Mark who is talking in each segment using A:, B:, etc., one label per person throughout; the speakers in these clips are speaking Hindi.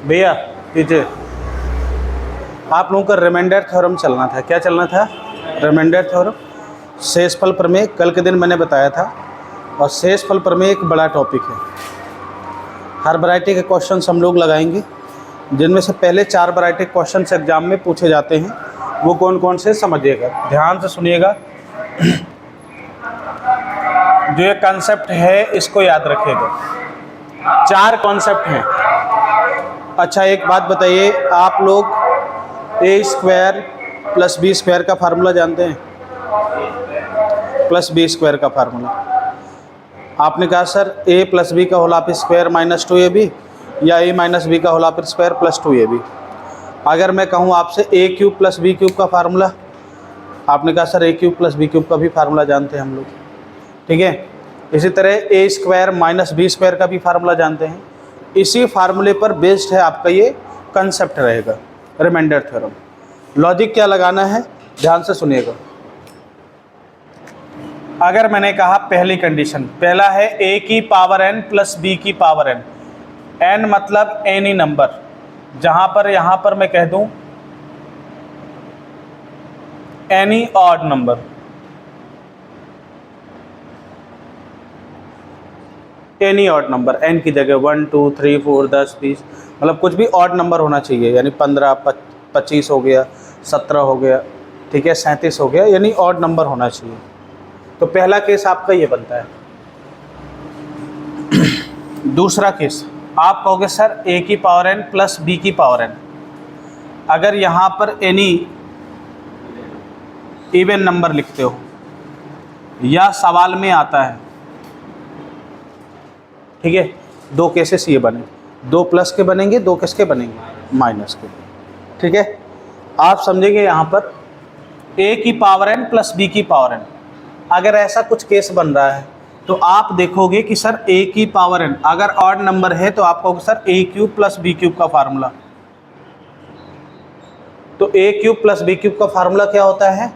A: भैया कीजिए, आप लोगों का रिमाइंडर थ्योरम चलना था। क्या चलना था? Remainder theorem. शेषफल प्रमेय कल के दिन मैंने बताया था, और शेषफल प्रमेय एक बड़ा टॉपिक है। हर वैरायटी के क्वेश्चंस हम लोग लगाएंगे, जिनमें से पहले 4 वैरायटी क्वेश्चंस एग्जाम में पूछे जाते हैं। वो कौन कौन से समझिएगा, ध्यान से सुनिएगा। जो ये कॉन्सेप्ट है इसको याद रखिएगा। 4 कॉन्सेप्ट हैं। अच्छा एक बात बताइए, आप लोग a² + b² का फार्मूला जानते हैं? प्लस b² का फार्मूला आपने कहा सर a + b का होल स्क्वायर -2ab या a - b का होल स्क्वायर + 2ab। अगर मैं कहूँ आपसे a³ + b³ का फार्मूला, आपने कहा सर a³ + b³ का भी फार्मूला जानते हैं हम लोग, ठीक है। इसी तरह a² - b² का भी फार्मूला जानते हैं। इसी फार्मूले पर बेस्ड है आपका ये कंसेप्ट रहेगा, रिमाइंडर थ्योरम। लॉजिक क्या लगाना है, ध्यान से सुनिएगा। अगर मैंने कहा पहली कंडीशन, पहला है a⁴n + b⁴n, n मतलब एनी नंबर, जहां पर यहां पर मैं कह दूं any odd number, any odd number, n की जगह 1 2 3 4 10 20, मतलब कुछ भी ऑड नंबर होना चाहिए। यानी 15 25 हो गया, 17 हो गया, ठीक है, 37 हो गया, यानी ऑड नंबर होना चाहिए। तो पहला केस आपका ये बनता है। दूसरा केस आप कहोगे सर a⁴n + b⁴n, अगर यहाँ पर एनी इवन नंबर लिखते हो या सवाल में आता है, ठीक है, 2 केसेस ये बने, 2 प्लस के बनेंगे, 2 किसके बनेंगे? माइनस के, ठीक है। आप समझेंगे यहाँ पर a⁴n + b⁴n, अगर ऐसा कुछ केस बन रहा है तो आप देखोगे कि सर a⁴n अगर ऑड नंबर है तो आप कहोगे सर a³ + b³ का फार्मूला। तो a³ + b³ का फार्मूला क्या होता है?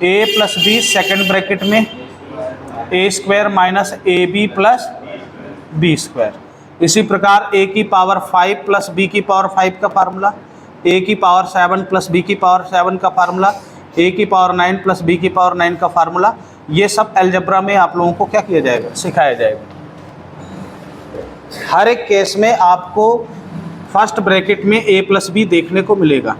A: a + b सेकेंड ब्रैकेट में a² - ab + b²। इसी प्रकार a⁵ + b⁵ का फार्मूला, a�7 + b⁵7 का फार्मूला, a�9 + b⁵9 का फार्मूला। ये सब अलजेब्रा में आप लोगों को क्या किया जाएगा? सिखाया जाएगा। हर एक केस में आपको फर्स्ट ब्रैकेट में a + b देखने को मिलेगा,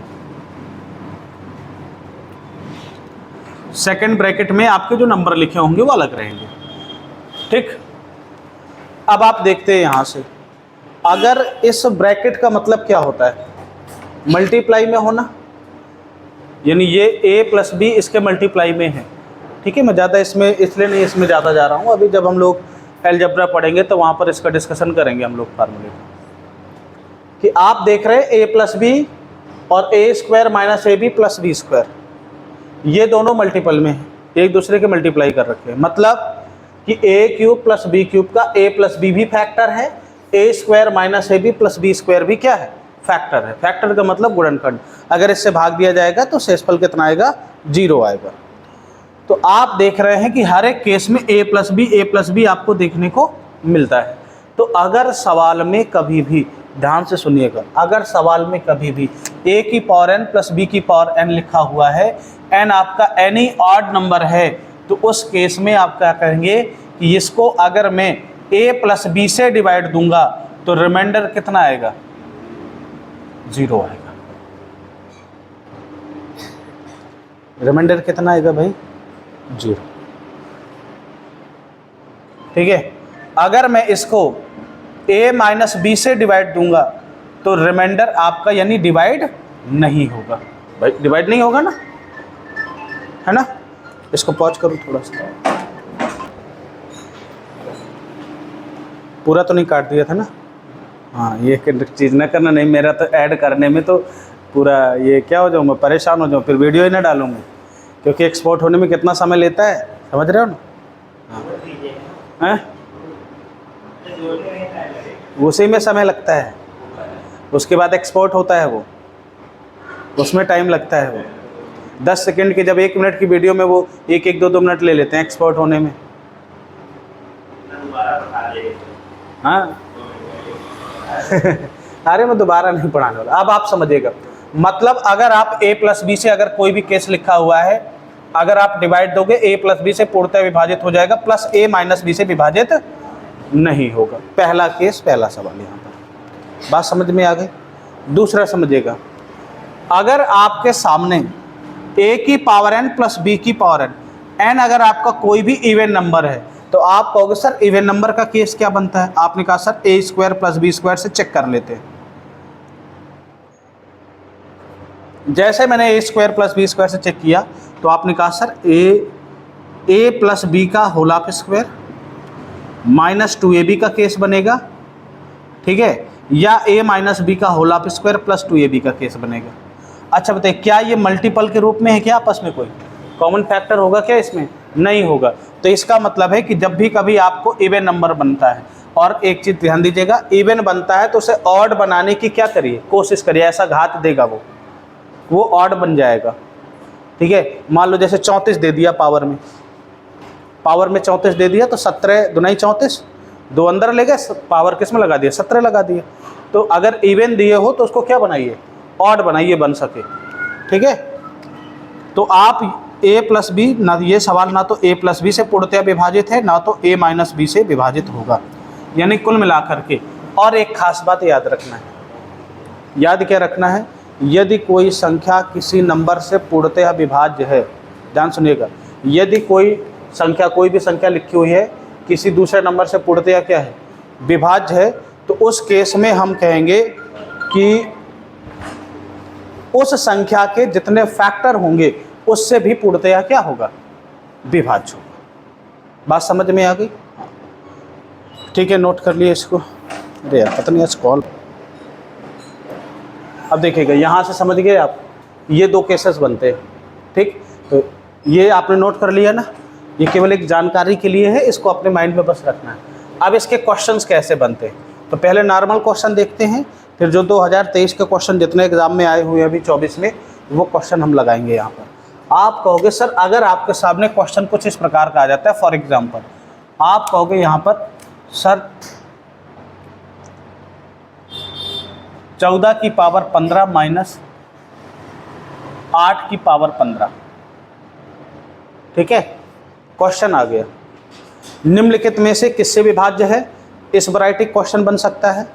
A: सेकंड ब्रैकेट में आपके जो नंबर लिखे होंगे वो अलग रहेंगे, ठीक। अब आप देखते हैं यहाँ से, अगर इस ब्रैकेट का मतलब क्या होता है? मल्टीप्लाई में होना, यानी ये a + b इसके मल्टीप्लाई में है, ठीक है। मैं ज़्यादा इसमें इसलिए नहीं इसमें ज़्यादा जा रहा हूँ, अभी जब हम लोग अलजेब्रा पढ़ेंगे तो वहाँ पर इसका डिस्कशन करेंगे हम लोग फार्मूले का। कि आप देख रहे हैं a + b और a² - ab + b², ये दोनों मल्टीपल में हैं, एक दूसरे के मल्टीप्लाई कर रखे हैं। मतलब कि a³ + b³ का a + b भी फैक्टर है, a² - ab + b² भी क्या है? फैक्टर है। फैक्टर का मतलब गुणनखंड। अगर इससे भाग दिया जाएगा तो शेषफल कितना आएगा? 0 आएगा। तो आप देख रहे हैं कि हर एक केस में a + b आपको देखने को मिलता है। तो अगर सवाल में कभी भी, ध्यान से सुनिएगा, अगर सवाल में कभी भी a⁴n + b⁴n लिखा हुआ है, n आपका एनी ऑड नंबर है, तो उस केस में आप क्या कहेंगे कि इसको अगर मैं a + b से डिवाइड दूंगा तो रिमाइंडर कितना आएगा? 0 आएगा। रिमाइंडर कितना आएगा भाई? 0, ठीक है। अगर मैं इसको a - b से डिवाइड दूंगा तो रिमाइंडर आपका यानी डिवाइड नहीं होगा। भाई डिवाइड नहीं होगा ना, है ना। इसको पॉज करूँ थोड़ा सा, पूरा तो नहीं काट दिया था ना? हाँ, ये चीज़ ना करना, नहीं मेरा तो ऐड करने में तो पूरा ये क्या हो जाऊँ, मैं परेशान हो जाऊँ, फिर वीडियो ही ना डालूँगा, क्योंकि एक्सपोर्ट होने में कितना समय लेता है, समझ रहे हो ना? हाँ, उसी में समय लगता है, उसके बाद एक्सपोर्ट होता है, वो उसमें टाइम लगता है। वो 10 सेकंड की जब 1 मिनट की वीडियो में वो 1 2 मिनट ले लेते हैं एक्सपोर्ट होने में। हाँ अरे मैं दोबारा नहीं पढ़ाने वाला, अब आप समझिएगा। मतलब अगर आप a प्लस बी से अगर कोई भी केस लिखा हुआ है, अगर आप डिवाइड दोगे a प्लस बी से पूर्णतः विभाजित हो जाएगा, प्लस a माइनस बी से विभाजित नहीं होगा। पहला केस, पहला सवाल यहाँ पर बात समझ में आ गई। दूसरा समझिएगा, अगर आपके सामने a की पावर n प्लस b की पावर n अगर आपका कोई भी इवन नंबर है तो आप कहोगे सर इवन नंबर का केस क्या बनता है? आपने कहा sir a square plus B square से चेक कर लेते हैं। जैसे मैंने a square plus B square से चेक किया तो आपने कहा सर a प्लस बी का whole of square minus 2ab का केस बनेगा, ठीक है, या a माइनस बी का whole of square plus 2ab का केस बनेगा। अच्छा बताइए, क्या ये मल्टीपल के रूप में है क्या? आपस में कोई कॉमन फैक्टर होगा क्या इसमें? नहीं होगा। तो इसका मतलब है कि जब भी कभी आपको इवन नंबर बनता है, और एक चीज़ ध्यान दीजिएगा, इवन बनता है तो उसे ऑड बनाने की क्या करिए, कोशिश करिए। ऐसा घात देगा वो ऑड बन जाएगा, ठीक है। मान लो जैसे 34 दे दिया पावर में 34 दे दिया तो 17 दुनाई 34, दो अंदर ले गए, पावर किस में लगा दिया? 17 लगा दिया। तो अगर इवन दिए हो तो उसको क्या बनाइए? ऑड बनाइए, बन सके, ठीक है। तो आप a प्लस बी, ना ये सवाल ना तो a प्लस बी से पूर्णतः विभाजित है, ना तो a माइनस बी से विभाजित होगा, यानी कुल मिलाकर के। और एक खास बात याद रखना है, याद क्या रखना है? यदि कोई संख्या किसी नंबर से पूर्णतः विभाज्य है, ध्यान सुनिएगा, यदि कोई संख्या, कोई भी संख्या लिखी हुई है किसी दूसरे नंबर से पूर्णतः क्या है? विभाज्य है, तो उस केस में हम कहेंगे कि उस संख्या के जितने फैक्टर होंगे उससे भी पूर्णतः क्या होगा? विभाज्य होगा। बात समझ में आ गई? ठीक है, नोट कर लिए इसको। अरे यार पता नहीं आज कॉल। अब देखिएगा, यहाँ से समझ गए आप, ये दो केसेस बनते हैं, ठीक। तो ये आपने नोट कर लिया ना, ये केवल एक जानकारी के लिए है, इसको अपने माइंड में बस रखना है। अब इसके क्वेश्चंस कैसे बनते हैं, तो पहले नॉर्मल क्वेश्चन देखते हैं, फिर जो 2023 के क्वेश्चन जितने एग्जाम में आए हुए हैं अभी 24 में, वो क्वेश्चन हम लगाएंगे यहाँ पर। आप कहोगे सर अगर आपके सामने क्वेश्चन कुछ इस प्रकार का आ जाता है, फॉर एग्जाम्पल आप कहोगे यहाँ पर सर 14 की पावर 15 माइनस 8 की पावर 15, ठीक है, क्वेश्चन आ गया। निम्नलिखित में से किससे विभाज्य है? इस वैरायटी क्वेश्चन बन सकता है,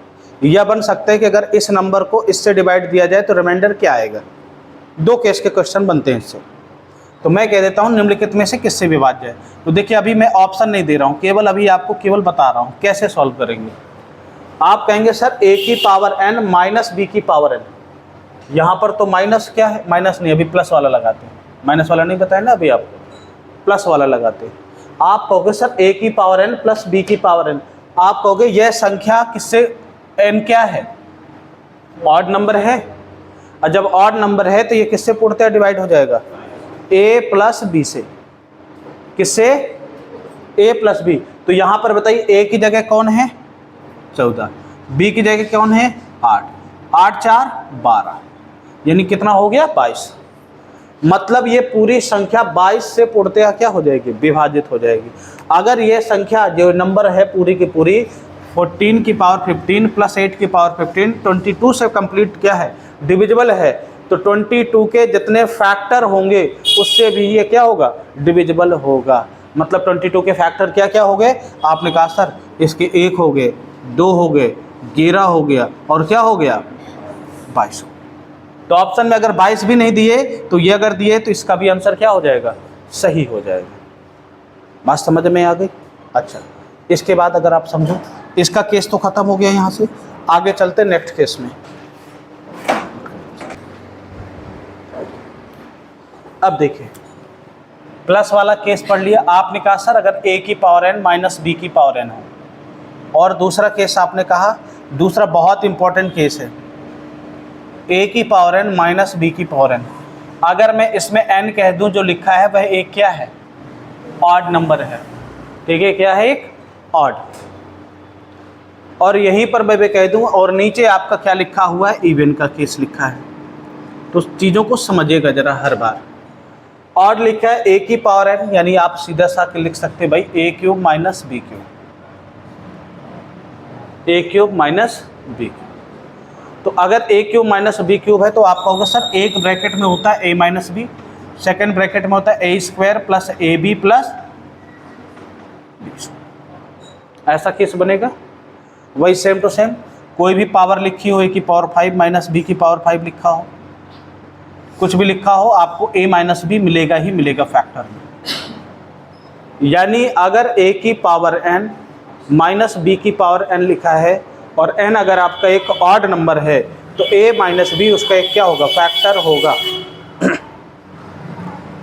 A: या बन सकता है कि अगर इस नंबर को इससे डिवाइड दिया जाए तो रिमाइंडर क्या आएगा। दो केस के क्वेश्चन बनते हैं इससे। तो मैं कह देता हूँ निम्नलिखित में से किससे विभाज्य है। तो देखिए अभी मैं ऑप्शन नहीं दे रहा हूँ, केवल अभी आपको केवल बता रहा हूँ कैसे सॉल्व करेंगे। आप कहेंगे सर a की पावर n माइनस b की पावर n, यहाँ पर तो माइनस क्या है? माइनस नहीं, अभी प्लस वाला लगाते हैं। माइनस वाला नहीं बताया ना अभी आपको, प्लस वाला लगाते हैं। आप कहोगे सर a की पावर n प्लस b की पावर n, आप कहोगे यह संख्या किससे, n क्या है? ऑड नंबर है, और जब ऑड नंबर है तो ये किससे पूर्णतः डिवाइड हो जाएगा? a प्लस बी से। किससे? a plus B. तो यहाँ पर बताइए a की जगह कौन है? 14, b की जगह कौन है? 8, 8 4 12, यानी कितना हो गया? 22। मतलब ये पूरी संख्या 22 से पूर्णतः क्या हो जाएगी? विभाजित हो जाएगी। अगर ये संख्या जो नंबर है पूरी की पूरी 14 की पावर 15 प्लस 8 की पावर 15 22 से कंप्लीट क्या है? डिविजिबल है, तो 22 के जितने फैक्टर होंगे उससे भी ये क्या होगा? डिविजिबल होगा। मतलब 22 के फैक्टर क्या क्या हो गए? आपने कहा सर इसके 1 हो गए, 2 हो गए, 11 हो गया, और क्या हो गया? 22। तो ऑप्शन में अगर 22 भी नहीं दिए तो ये अगर दिए तो इसका भी आंसर क्या हो जाएगा? सही हो जाएगा। बात समझ में आ गई? अच्छा, इसके बाद अगर आप समझो, इसका केस तो खत्म हो गया, यहाँ से आगे चलते नेक्स्ट केस में। अब देखिए प्लस वाला केस पढ़ लिया। आपने कहा सर अगर a की पावर n माइनस b की पावर n हो, और दूसरा केस आपने कहा, दूसरा बहुत इंपॉर्टेंट केस है, a की पावर n माइनस b की पावर n। अगर मैं इसमें n कह दूं, जो लिखा है वह एक क्या है? ऑड नंबर है, ठीक है, क्या है? एक ऑड। और यहीं पर मैं कह दूं, और नीचे आपका क्या लिखा हुआ है? इवन का केस लिखा है। तो चीज़ों को समझिएगा जरा हर बार। ऑड लिखा है a की पावर n, यानी आप सीधा सा लिख सकते हैं भाई a cube minus b cube, a cube minus b cube. तो अगर a cube minus B cube है तो आप कहोगे सर एक ब्रैकेट में होता है a minus B, second bracket में होता है a square plus A B plus, ऐसा केस बनेगा। वही सेम टू सेम कोई भी पावर लिखी हो, a की पावर 5 माइनस बी की पावर 5 लिखा हो, कुछ भी लिखा हो, आपको a माइनस बी मिलेगा ही मिलेगा फैक्टर में। यानी अगर a की पावर n माइनस बी की पावर n लिखा है और n अगर आपका एक ऑड नंबर है तो a माइनस बी उसका एक क्या होगा, फैक्टर होगा।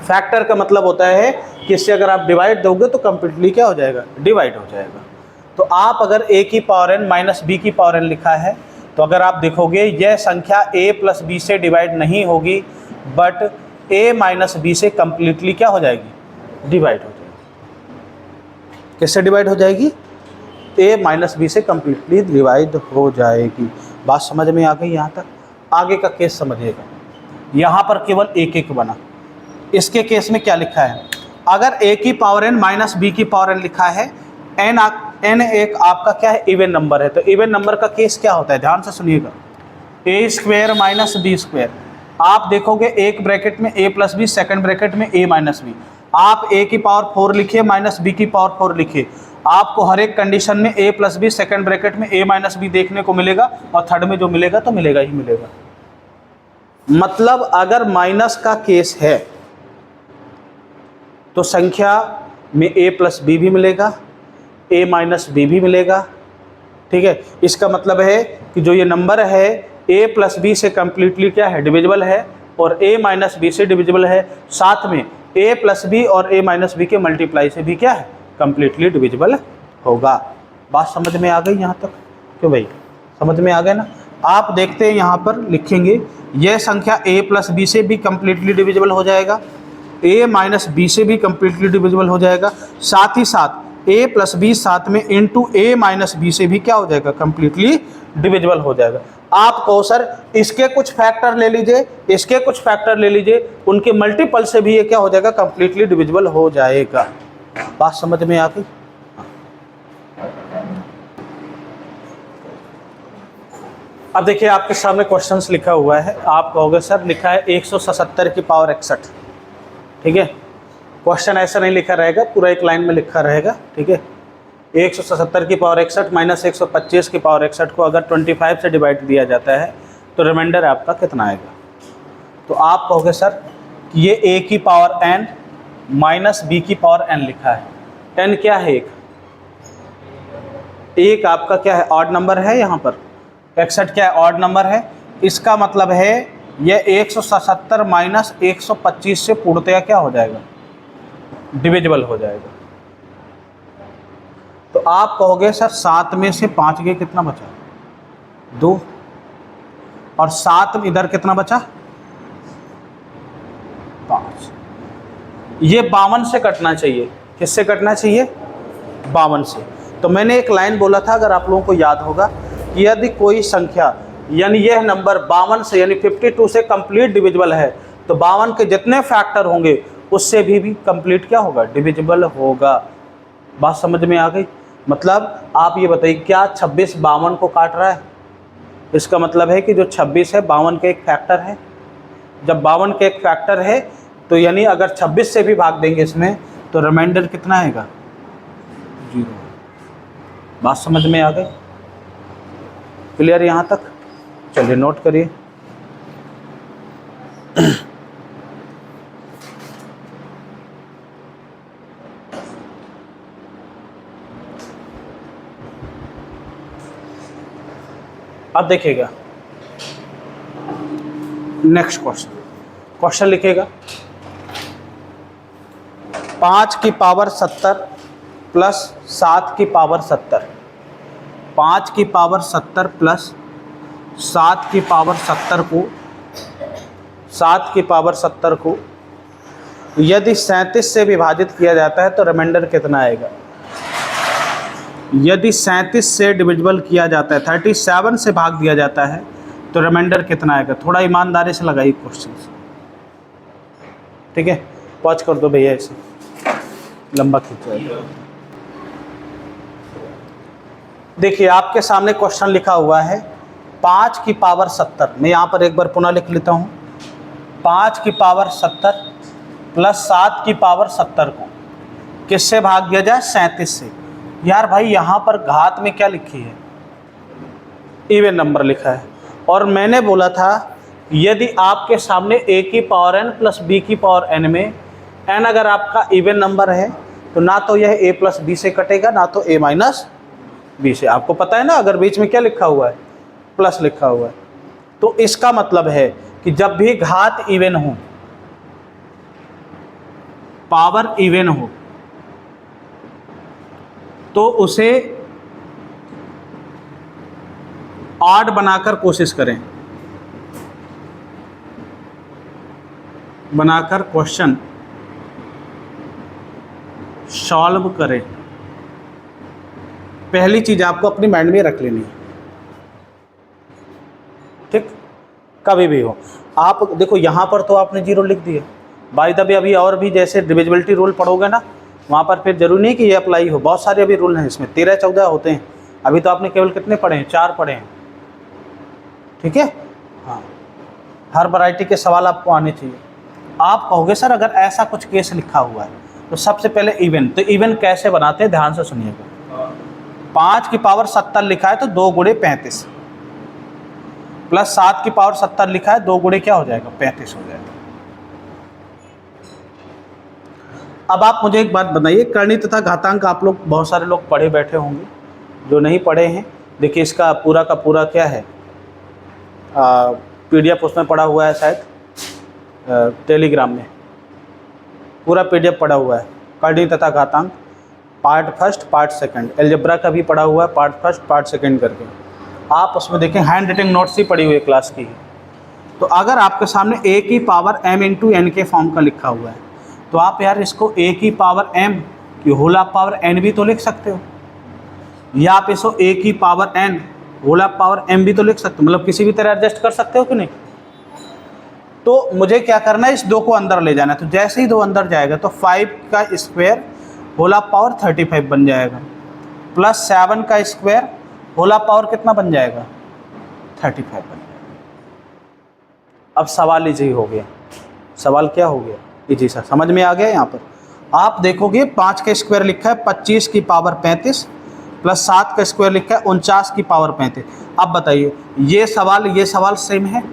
A: फैक्टर का मतलब होता है कि इससे अगर आप डिवाइड दोगे तो कंप्लीटली क्या हो जाएगा, डिवाइड हो जाएगा। तो आप अगर a की पावर n माइनस बी की पावर n लिखा है तो अगर आप देखोगे यह संख्या a प्लस बी से डिवाइड नहीं होगी, बट a माइनस बी से कंप्लीटली क्या हो जाएगी, डिवाइड हो जाएगी। किससे डिवाइड हो जाएगी, a माइनस बी से कंप्लीटली डिवाइड हो जाएगी। बात समझ में आ गई यहाँ तक? आगे का केस समझिएगा। यहाँ पर केवल एक एक बना। इसके केस में क्या लिखा है, अगर a की पावर n माइनस बी की पावर n लिखा है, n एक आपका क्या है, इवन नंबर है, तो इवन नंबर का केस क्या होता है, ध्यान से सुनिएगा, a square minus B square. आप देखोगे एक ब्रैकेट में a plus B, second bracket में a माइनस बी। आप a की पावर 4 लिखिए माइनस बी की पावर 4 लिखिए, आपको हर एक कंडीशन में a plus B, second bracket में a माइनस बी देखने को मिलेगा और थर्ड में जो मिलेगा तो मिलेगा ही मिलेगा। मतलब अगर माइनस का केस है तो संख्या में a प्लस बी भी मिलेगा, a माइनस बी भी मिलेगा। ठीक है, इसका मतलब है कि जो ये नंबर है a प्लस बी से कंप्लीटली क्या है, डिविजिबल है, और a माइनस बी से डिविजिबल है। साथ में a प्लस बी और a माइनस बी के मल्टीप्लाई से भी क्या है, कंप्लीटली डिविजिबल होगा। बात समझ में आ गई यहाँ तक? क्यों भाई, समझ में आ गया ना? आप देखते हैं यहाँ पर लिखेंगे यह संख्या a प्लस बी से भी कंप्लीटली डिविजिबल हो जाएगा, a माइनस बी से भी कंप्लीटली डिविजिबल हो जाएगा, साथ ही साथ a प्लस बी साथ में इंटू a माइनस बी से भी क्या हो जाएगा, कंप्लीटली डिविजिबल हो जाएगा। आप कहो सर इसके कुछ फैक्टर ले लीजिए, इसके कुछ फैक्टर ले लीजिए, उनके मल्टीपल से भी ये क्या हो जाएगा, कंप्लीटली डिविजिबल हो जाएगा। बात समझ में आ गई? अब देखिए आपके सामने क्वेश्चंस लिखा हुआ है, आप कहोगे सर लिखा है 177 की पावर 61। ठीक है, क्वेश्चन ऐसा नहीं लिखा रहेगा, पूरा एक लाइन में लिखा रहेगा। ठीक है, 177 की पावर 61 माइनस 125 की पावर 61 को अगर 25 से डिवाइड दिया जाता है तो रिमाइंडर आपका कितना आएगा। तो आप कहोगे सर कि ये a की पावर n माइनस बी की पावर n लिखा है। n क्या है, एक आपका क्या है, ऑड नंबर है, यहाँ पर 61 क्या है, ऑड नंबर है। इसका मतलब है यह 177 माइनस 125 से पूर्णतया क्या हो जाएगा, डिविजिबल हो जाएगा। तो आप कहोगे सर 7 में से 5 गए, कितना बचा, 2, और 7 में इधर कितना बचा, 5। ये 52 से कटना चाहिए। किससे कटना चाहिए, 52 से। तो मैंने एक लाइन बोला था, अगर आप लोगों को याद होगा, कि यदि कोई संख्या यानी यह नंबर 52 से यानी 52 से कंप्लीट डिविजिबल है तो 52 के जितने फैक्टर होंगे उससे भी कंप्लीट क्या होगा, डिविजिबल होगा। बात समझ में आ गई? मतलब आप ये बताइए क्या 26 52 को काट रहा है? इसका मतलब है कि जो 26 है 52 के एक फैक्टर है। जब 52 के एक फैक्टर है तो यानी अगर 26 से भी भाग देंगे इसमें तो रिमाइंडर कितना आएगा, 0। बात समझ में आ गई? क्लियर यहाँ तक? चलिए नोट करिए। अब देखिएगा नेक्स्ट क्वेश्चन लिखिएगा 5 की पावर 70 प्लस 7 की पावर 70। 5 की पावर 70 प्लस 7 की पावर 70 को 7 की पावर 70 को यदि 37 से विभाजित किया जाता है तो रिमाइंडर कितना आएगा। यदि 37 से डिविजिबल किया जाता है, 37 से भाग दिया जाता है तो रिमाइंडर कितना आएगा। थोड़ा ईमानदारी से लगाइए क्वेश्चन, ठीक है। पॉज कर दो भैया, ऐसे लंबा खींचो। देखिए आपके सामने क्वेश्चन लिखा हुआ है 5 की पावर 70, मैं यहाँ पर एक बार पुनः लिख लेता हूँ, 5 की पावर 70 प्लस 7 की पावर 70 को किससे भाग दिया जाए? 37 से। यार भाई यहाँ पर घात में क्या लिखी है? इवन नंबर लिखा है। और मैंने बोला था यदि आपके सामने a की पावर n प्लस b की पावर n में n अगर आपका इवन नंबर है तो ना तो यह a प्लस b से कटेगा ना तो a माइनस b से। आपको पता है ना, अगर बीच में क्या लिखा हुआ है? प्लस लिखा हुआ है। तो इसका मतलब है कि जब भी घात इवन हो, पावर इवन हो, तो उसे ऑड बनाकर कोशिश करें, बनाकर क्वेश्चन सॉल्व करें। पहली चीज आपको अपनी माइंड में रख लेनी है, ठीक? कभी भी हो आप देखो, यहां पर तो आपने 0 लिख दिया, बाय द वे अभी और भी जैसे डिविजिबिलिटी रूल पढ़ोगे ना, वहां पर फिर जरूरी नहीं कि ये अप्लाई हो, बहुत सारे अभी रूल हैं इसमें, 13-14 होते हैं। अभी तो आपने केवल कितने पढ़े हैं? 4 पढ़े हैं, ठीक है? हाँ, हर वैरायटी के सवाल आपको आने चाहिए। आप कहोगे सर अगर ऐसा कुछ केस लिखा हुआ है तो सबसे पहले इवन, तो इवन कैसे बनाते हैं ध्यान से सुनिएगा। 5 की पावर 70 लिखा है तो 2 गुणे 35 प्लस 7 की पावर 70 लिखा है, 2 गुणे क्या हो जाएगा? 35 हो जाएगा। अब आप मुझे एक बात बताइए, करणी तथा घातांक आप लोग बहुत सारे लोग पढ़े बैठे होंगे, जो नहीं पढ़े हैं देखिए इसका पूरा का पूरा क्या है, PDF उसमें पड़ा हुआ है शायद, टेलीग्राम में पूरा PDF पड़ा हुआ है। करणी तथा घातांक part first part second, algebra का भी पड़ा हुआ है पार्ट फर्स्ट पार्ट सेकंड करके। आप उसमें देखें, हैंड राइटिंग नोट्स ही पड़ी हुई है क्लास की। तो अगर आपके सामने a की पावर m इंटू n के फॉर्म का लिखा हुआ है तो आप यार इसको a की पावर m की होल ऑफ पावर n भी तो लिख सकते हो, या आप इसको a की power n whole of power m भी तो लिख सकते हो, मतलब किसी भी तरह एडजस्ट कर सकते हो कि नहीं। तो मुझे क्या करना है, इस 2 को अंदर ले जाना है। तो जैसे ही 2 अंदर जाएगा तो 5 का स्क्वायर होल ऑफ पावर 35 बन जाएगा, प्लस 7 का स्क्वायर होल ऑफ पावर कितना बन जाएगा? 35 बन जाएगा। अब सवाल इजी हो गया। सवाल क्या हो गया? इजी सा, समझ में आ गया। यहाँ पर आप देखोगे 5 का स्क्वायर लिखा है 25 की पावर 35 प्लस 7 का स्क्वायर लिखा है 49 की पावर 35। अब बताइए ये सवाल सेम है।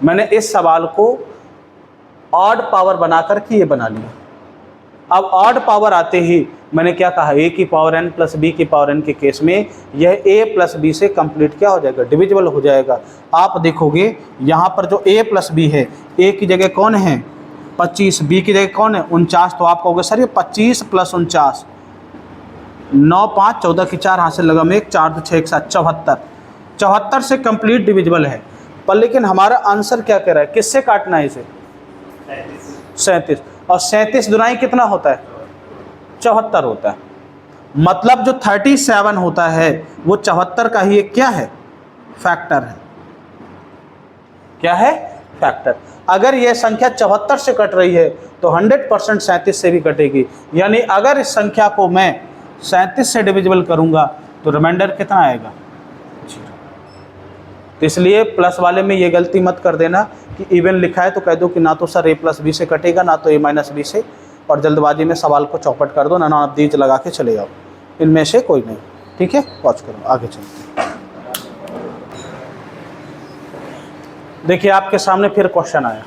A: मैंने इस सवाल को ऑड पावर बनाकर के ये बना लिया। अब ऑड पावर आते ही मैंने क्या कहा, a की पावर n प्लस b की पावर n के केस में यह a प्लस b से कंप्लीट क्या हो जाएगा? डिविजिबल हो जाएगा। आप देखोगे यहाँ पर जो a प्लस b है, a की जगह कौन है? 25, b की जगह कौन है? 49। तो आप कहोगे सर ये 25 प्लस 49, 9 5 14 की 4 हाथ से लगा में 1 4 2 6 1 7 74, 74 से कंप्लीट डिविजिबल है। पर लेकिन हमारा आंसर क्या कह रहा है, किससे काटना है इसे? 37। और 37 दुनाई कितना होता है? 74 होता है। मतलब जो 37 होता है वो 74 का ही एक क्या है? फैक्टर है। क्या है? फैक्टर। अगर यह संख्या 74 से कट रही है तो 100% 37 से भी कटेगी। यानी अगर इस संख्या को मैं 37 से डिविजिबल करूंगा तो रिमाइंडर कितना आएगा? 0। तो इसलिए प्लस वाले में ये गलती मत कर देना कि इवन लिखा है तो कह दो कि ना तो सर a प्लस b से कटेगा ना तो a माइनस b से, और जल्दबाजी में सवाल को चौपट कर दो, ना आप दीज लगा के चले जाओ। इनमें से कोई नहीं, ठीक है? वॉच करो, आगे चलते हैं। देखिए आपके सामने फिर क्वेश्चन आया।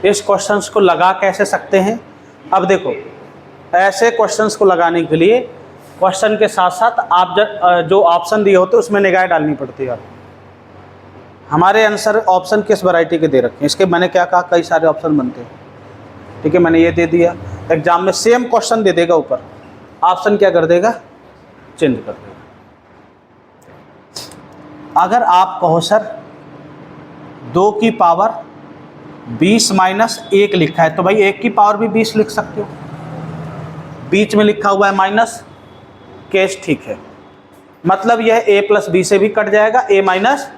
A: इस क्वेश्चंस को लगा कैसे सकते हैं? अब देखो, ऐसे क्वेश्चंस को लगाने के लिए क्वेश्चन के साथ साथ आप जो ऑप्शन दिए होते हैं उसमें निगाह डालनी पड़ती है। हमारे आंसर ऑप्शन किस वैरायटी के दे रखे हैं, इसके मैंने क्या कहा, कई सारे ऑप्शन बनते हैं, ठीक है? मैंने ये दे दिया। एग्जाम में सेम क्वेश्चन दे देगा, ऊपर ऑप्शन क्या कर देगा? चेंज कर देगा। अगर आप कहो सर 2 की पावर 20 माइनस 1 लिखा है तो भाई 1 की पावर भी 20 लिख सकते हो, बीच में लिखा हुआ है माइनस, केस ठीक है। मतलब यह a प्लस b से भी कट जाएगा, a माइनस।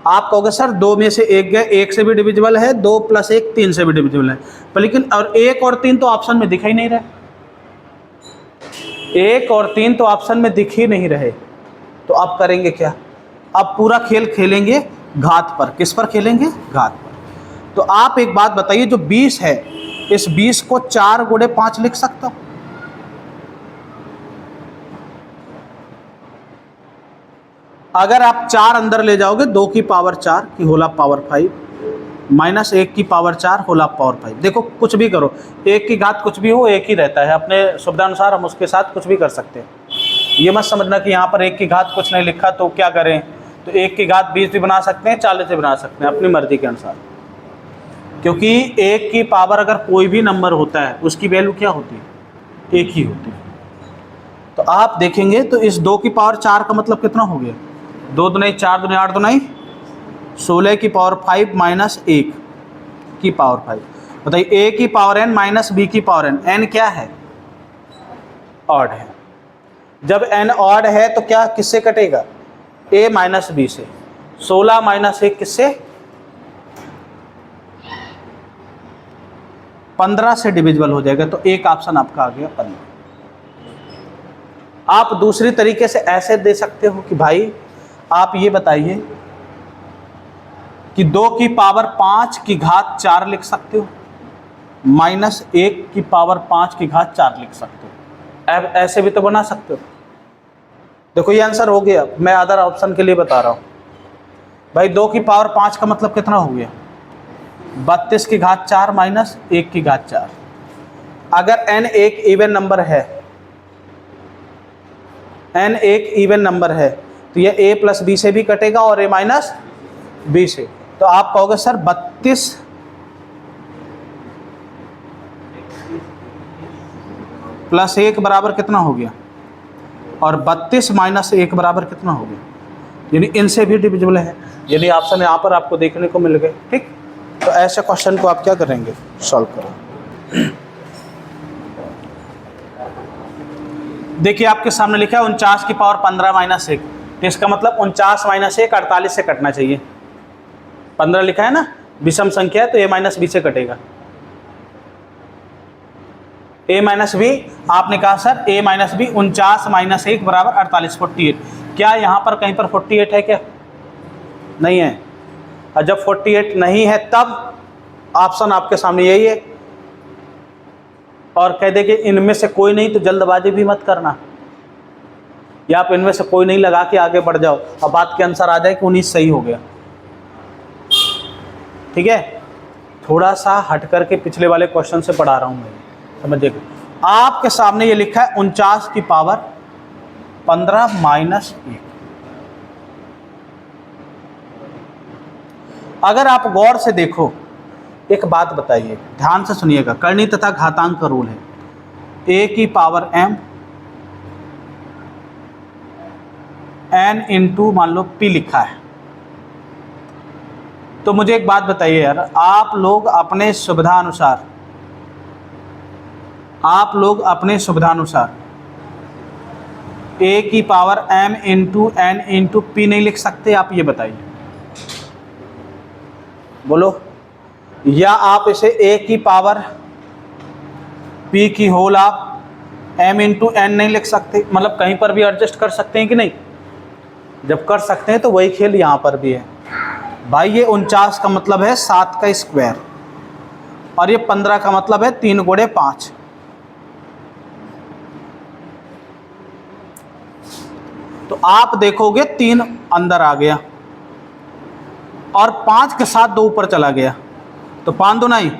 A: आप कहोगे सर 2 में से 1 गए, 1 से भी डिविजिबल है, 2 प्लस 1 3 से भी डिविजिबल है, पर लेकिन और 1 और 3 तो ऑप्शन में दिख ही नहीं रहे। 1 और 3 तो ऑप्शन में दिख ही नहीं रहे, तो अब करेंगे क्या? अब पूरा खेल खेलेंगे घात पर। किस पर खेलेंगे? घात पर। तो आप एक बात बताइए, जो 20 है, इस 20 को 4 गुणे 5 लिख सकता हूं? अगर आप 4 अंदर ले जाओगे, 2 की पावर 4 की होल पावर 5 माइनस 1 की पावर 4 होल पावर 5। देखो कुछ भी करो, 1 की घात कुछ भी हो, एक ही रहता है। अपने सुविधानुसार हम उसके साथ कुछ भी कर सकते हैं। ये मत समझना कि यहाँ पर 1 की घात कुछ नहीं लिखा तो क्या करें। तो 1 की घात 20 भी बना सकते हैं, 40 भी बना सकते हैं, अपनी मर्जी के अनुसार। क्योंकि 1 की पावर अगर कोई भी नंबर होता है उसकी वैल्यू क्या होती है? 1 ही होती है। तो आप देखेंगे तो इस 2 की पावर 4 का मतलब कितना हो गया? 2 दूनी 4 दूनी 8 दूनी 16 की पावर 5 माइनस 1 की पावर 5। बताइए, a की पावर n माइनस b की पावर n। n क्या है? ऑड है। जब n ऑड है तो क्या किससे कटेगा? a माइनस b से। 16 माइनस 1 किससे? 15 से डिविजिबल हो जाएगा। तो एक ऑप्शन आपका आ गया 15। आप दूसरी तरीके से ऐसे दे सकते हो कि भाई आप ये बताइए कि 2 की पावर 5 की घात 4 लिख सकते हो, माइनस 1 की पावर 5 की घात 4 लिख सकते हो। अब ऐसे भी तो बना सकते हो। देखो ये आंसर हो गया। मैं अदर ऑप्शन के लिए बता रहा हूँ। भाई 2 की पावर 5 का मतलब कितना हो गया? 32 की घात 4 माइनस 1 की घात 4। अगर n एक इवन नंबर है, n एक इवन नंबर है, तो यह a प्लस b से भी कटेगा और a माइनस b से। तो आप कहोगे सर 32 प्लस 1 बराबर कितना हो गया? और 32 माइनस 1 बराबर कितना हो गया? यानी इनसे भी डिविजिबल है। यानी ऑप्शन यहाँ पर आपको देखने को मिल गए। ठीक, तो ऐसे क्वेश्चन को आप क्या करेंगे? सॉल्व करें। देखिए आपके सामने लिखा है 49 की पावर 15 माइनस 1। तो इसका मतलब 49 माइनस 1 48 से कटना चाहिए। 15 लिखा है ना, विषम संख्या है तो a माइनस बी से कटेगा। a माइनस बी, आपने कहा sir a minus B 49 minus 1 बराबर 48, 48। क्या यहाँ पर कहीं पर 48 है क्या? नहीं है। और जब 48 नहीं है तब ऑप्शन आपके सामने यही है। और कह दे कि इनमें से कोई नहीं, तो जल्दबाजी भी मत करना, या आप इनमें से कोई नहीं लगा के आगे बढ़ जाओ और बात के अनुसार आ जाए कि 19 सही हो गया। ठीक है, थोड़ा सा हट करके पिछले वाले क्वेश्चन से पढ़ा रहा हूं मैं, समझिए। आपके सामने ये लिखा है 49 की पावर 15 माइनस 1। अगर आप गौर से देखो, एक बात बताइए, ध्यान से सुनिएगा, करनी तथा घातांक का रूल है। a की पावर m n इंटू मान लो p लिखा है। तो मुझे एक बात बताइए यार, आप लोग अपने सुविधानुसार a की power m into n into p नहीं लिख सकते? आप ये बताइए, बोलो। या आप इसे a की पावर p की होल आप m इंटू n नहीं लिख सकते? मतलब कहीं पर भी एडजस्ट कर सकते हैं कि नहीं? जब कर सकते हैं तो वही खेल यहाँ पर भी है। भाई ये 49 का मतलब है 7 का स्क्वायर, और ये 15 का मतलब है 3 गुणे 5। तो आप देखोगे 3 अंदर आ गया और 5 के साथ 2 ऊपर चला गया, तो 5 दो नहीं।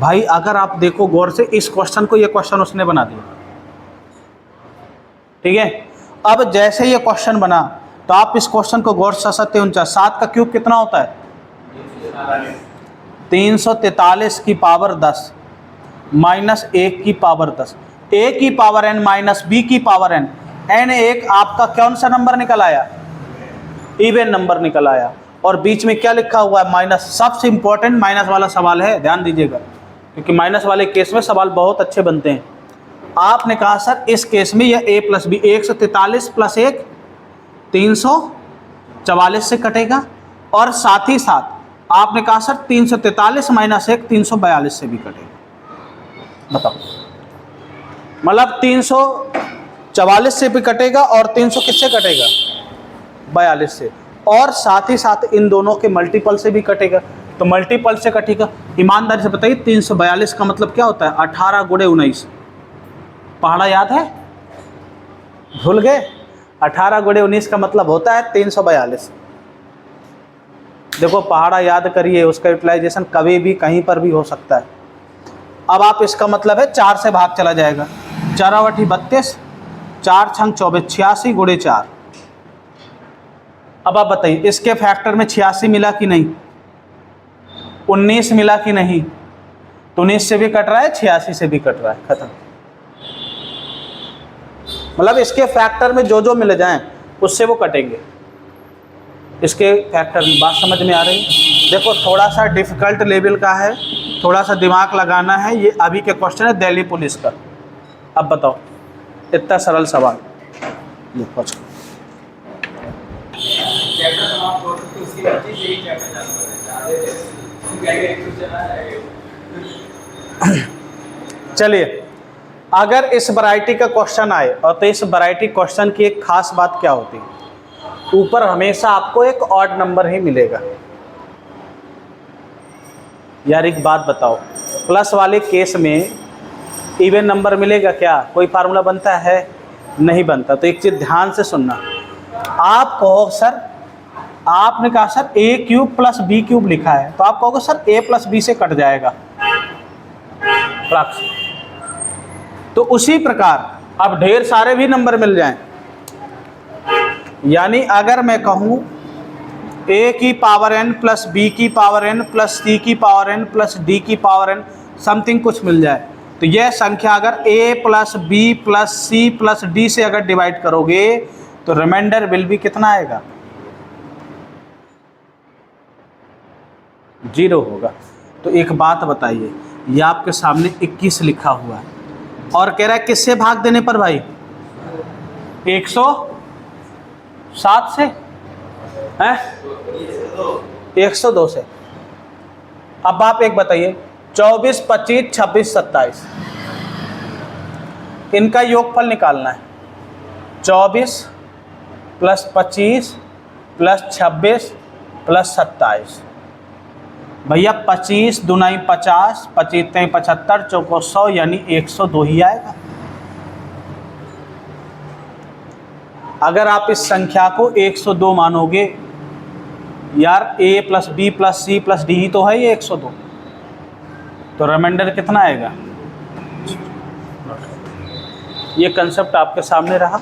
A: भाई अगर आप देखो गौर से इस क्वेश्चन को, ये क्वेश्चन उसने बना दिया। ठीक है, अब जैसे ये क्वेश्चन बना तो आप इस क्वेश्चन को गौर से 7 का क्यूब कितना होता है? 343 की पावर 10 माइनस 1 की पावर 10। a की पावर n माइनस b की पावर n। n एक आपका कौन सा नंबर निकल आया? इवन नंबर निकल आया। और बीच में क्या लिखा हुआ है? माइनस। सबसे इंपॉर्टेंट माइनस वाला सवाल है, ध्यान दीजिएगा, क्योंकि माइनस वाले केस में सवाल बहुत अच्छे बनते हैं। आपने कहा सर इस केस में यह a प्लस बी 143 प्लस 1 344 से कटेगा, और साथ ही साथ आपने कहा सर 343 माइनस 1 342 से भी कटेगा। बताओ, मतलब 344 से भी कटेगा और 300 किससे कटेगा? 42 से, और साथ ही साथ इन दोनों के मल्टीपल से भी कटेगा। तो मल्टीपल से कटेगा। ईमानदारी से बताइए 342 का मतलब क्या होता है? 18 गुणे 19। पहाड़ा याद है? भूल गए? 18 गुणे 19 का मतलब होता है 342। देखो पहाड़ा याद करिए, उसका यूटिलाइजेशन कभी भी कहीं पर भी हो सकता है। अब आप इसका मतलब है 4 से भाग चला जाएगा। 4 × 32, 4 × 24, 86 गुणे 4। अब आप बताइए इसके फैक्टर में 86 मिला कि नहीं, 19 मिला कि नहीं? तो 19 से भी कट रहा है, 86 से भी कट रहा है, खत्म। मतलब इसके फैक्टर में जो जो मिल जाएं उससे वो कटेंगे। इसके फैक्टर में बात समझ में आ रही? देखो थोड़ा सा डिफिकल्ट लेवल का है, थोड़ा सा दिमाग लगाना है। ये अभी के क्वेश्चन है दिल्ली पुलिस का। अब बताओ, इतना सरल सवाल। चलिए, अगर इस वैरायटी का क्वेश्चन आए, और तो इस वैरायटी क्वेश्चन की एक खास बात क्या होती है, ऊपर हमेशा आपको एक ऑड नंबर ही मिलेगा। यार एक बात बताओ, प्लस वाले केस में इवन नंबर मिलेगा क्या? कोई फार्मूला बनता है? नहीं बनता। तो एक चीज़ ध्यान से सुनना, आप कहो सर, आपने कहा सर a³ + b³ लिखा है, तो आप कहोगे सर a + b से कट जाएगा फ्रैक्शन। तो उसी प्रकार अब ढेर सारे भी नंबर मिल जाएं, यानी अगर मैं कहूँ a⁴n + b⁴n + c⁴n + d⁴n something कुछ मिल जाए, तो यह संख्या अगर a + b + c + d से अगर डिवाइड करोगे तो रिमाइंडर विल भी कितना आएगा? 0 होगा। तो एक बात बताइए, ये आपके सामने 21 लिखा हुआ है और कह रहा है किससे भाग देने पर भाई? 107 से हैं? 102 से। अब आप एक बताइए, 24, 25, 26, 27 इनका योगफल निकालना है। 24 + 25 + 26 + 27। भैया 25 दूनाई 50, 25 3 75, चौको 100, यानी 102 ही आएगा। अगर आप इस संख्या को 102 मानोगे, यार a + b + c + d ही तो है ये 102, तो रिमाइंडर कितना आएगा? ये कंसेप्ट आपके सामने रहा।